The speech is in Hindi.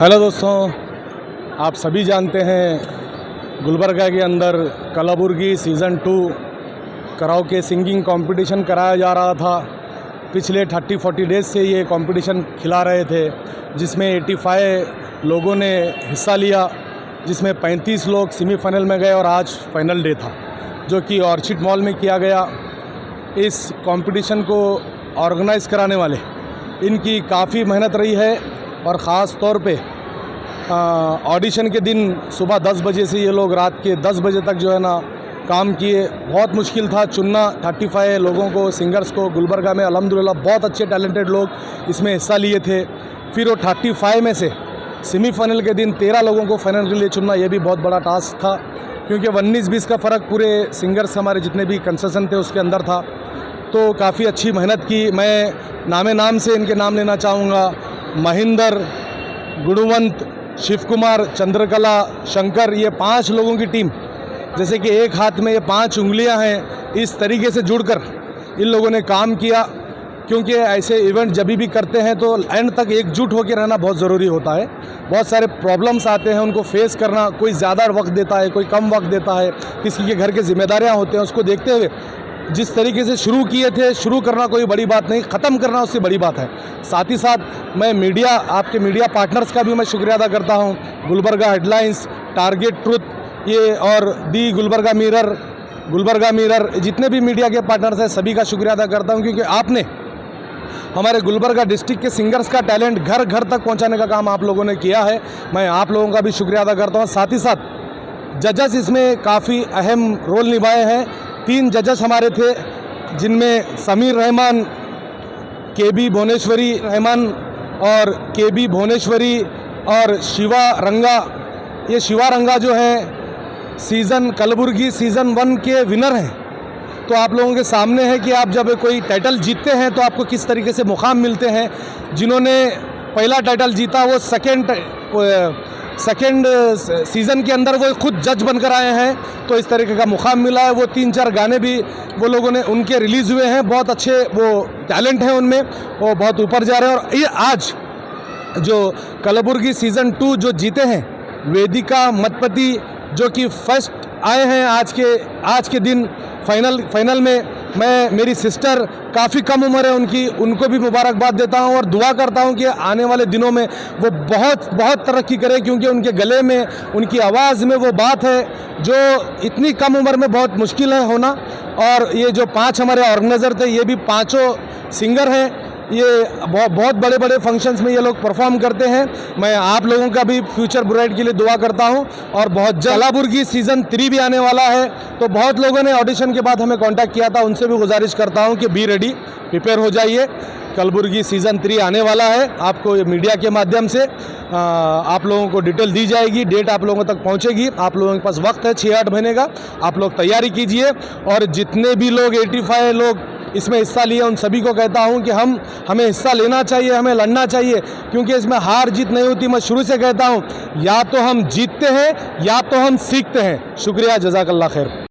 हेलो दोस्तों, आप सभी जानते हैं गुलबर्गा के अंदर Kalaburagi season 2 karaoke singing competition कराया जा रहा था। पिछले 30-40 डेज़ से ये कंपटीशन खिला रहे थे, जिसमें 85 लोगों ने हिस्सा लिया, जिसमें 35 लोग सेमीफाइनल में गए और आज फाइनल डे था, जो कि ऑर्चिड मॉल में किया गया। इस कंपटीशन को ऑर्गेनाइज़ कराने वाले इनकी काफ़ी मेहनत रही है और ख़ास तौर पे ऑडिशन के दिन सुबह 10 बजे से ये लोग रात के 10 बजे तक जो है ना काम किए। बहुत मुश्किल था चुनना 35 लोगों को, सिंगर्स को। गुलबर्गा में अल्हम्दुलिल्लाह बहुत अच्छे टैलेंटेड लोग इसमें हिस्सा लिए थे। फिर वो 35 में से सेमीफाइनल के दिन 13 लोगों को फाइनल के लिए चुनना, ये भी बहुत बड़ा टास्क था, क्योंकि 19-20 का फ़र्क पूरे सिंगर्स हमारे जितने भी कंसेशन थे उसके अंदर था। तो काफ़ी अच्छी मेहनत की। मैं नाम से इनके नाम लेना चाहूँगा। महेंद्र, गुणवंत, शिव कुमार, चंद्रकला, शंकर, ये 5 लोगों की टीम, जैसे कि एक हाथ में ये 5 उंगलियां हैं, इस तरीके से जुड़कर इन लोगों ने काम किया। क्योंकि ऐसे इवेंट जब भी करते हैं तो एंड तक एकजुट होकर रहना बहुत ज़रूरी होता है। बहुत सारे प्रॉब्लम्स आते हैं, उनको फेस करना, कोई ज़्यादा वक्त देता है, कोई कम वक्त देता है, किसी के घर के जिम्मेदारियाँ होते हैं, उसको देखते हुए जिस तरीके से शुरू किए थे, शुरू करना कोई बड़ी बात नहीं, ख़त्म करना उससे बड़ी बात है। साथ ही साथ मैं आपके मीडिया पार्टनर्स का भी मैं शुक्रिया अदा करता हूं। गुलबर्गा हेडलाइंस, टारगेट ट्रुथ, ये और दी गुलबर्गा मिरर, जितने भी मीडिया के पार्टनर्स हैं सभी का शुक्रिया अदा करता हूं, क्योंकि आपने हमारे गुलबर्गा डिस्ट्रिक्ट के सिंगर्स का टैलेंट घर घर तक पहुँचाने का काम आप लोगों ने किया है। मैं आप लोगों का भी शुक्रिया अदा करता हूँ। साथ ही साथ जजेस इसमें काफ़ी अहम रोल निभाए हैं। 3 जजेस हमारे थे, जिनमें समीर रहमान, केबी भुवनेश्वरी रहमान और केबी भुवनेश्वरी और शिवा रंगा। ये शिवा रंगा जो है कलबुर्गी सीज़न 1 के विनर हैं। तो आप लोगों के सामने है कि आप जब कोई टाइटल जीतते हैं तो आपको किस तरीके से मुकाम मिलते हैं। जिन्होंने पहला टाइटल जीता वो सेकेंड सीज़न के अंदर वो खुद जज बनकर आए हैं, तो इस तरीके का मुकाम मिला है। वो 3-4 गाने भी वो लोगों ने उनके रिलीज़ हुए हैं, बहुत अच्छे वो टैलेंट हैं उनमें, वो बहुत ऊपर जा रहे हैं। और ये आज जो कलबुर्गी सीज़न 2 जो जीते हैं, वेदिका मतपति, जो कि फर्स्ट आए हैं आज के दिन फाइनल में। मेरी सिस्टर, काफ़ी कम उम्र है उनकी, उनको भी मुबारकबाद देता हूं और दुआ करता हूं कि आने वाले दिनों में वो बहुत तरक्की करें, क्योंकि उनके गले में, उनकी आवाज़ में वो बात है जो इतनी कम उम्र में बहुत मुश्किल है होना। और ये जो 5 हमारे ऑर्गेनाइज़र थे, ये भी 5 सिंगर हैं। ये बहुत बड़े फंक्शंस में ये लोग परफॉर्म करते हैं। मैं आप लोगों का भी फ्यूचर ब्राइट के लिए दुआ करता हूं। और बहुत जल्द कलबुर्गी सीज़न 3 भी आने वाला है। तो बहुत लोगों ने ऑडिशन के बाद हमें कांटेक्ट किया था, उनसे भी गुजारिश करता हूं कि बी रेडी, प्रिपेयर हो जाइए। कलबुर्गी सीज़न 3 आने वाला है। आपको मीडिया के माध्यम से आप लोगों को डिटेल दी जाएगी, डेट आप लोगों तक पहुंचेगी। आप लोगों के पास वक्त है 6-8 महीने का, आप लोग तैयारी कीजिए। और जितने भी लोग 85 लोग इसमें हिस्सा लिए, उन सभी को कहता हूं कि हमें हिस्सा लेना चाहिए, हमें लड़ना चाहिए, क्योंकि इसमें हार जीत नहीं होती। मैं शुरू से कहता हूं, या तो हम जीतते हैं या तो हम सीखते हैं। शुक्रिया, जज़ाकल्लाह खैर।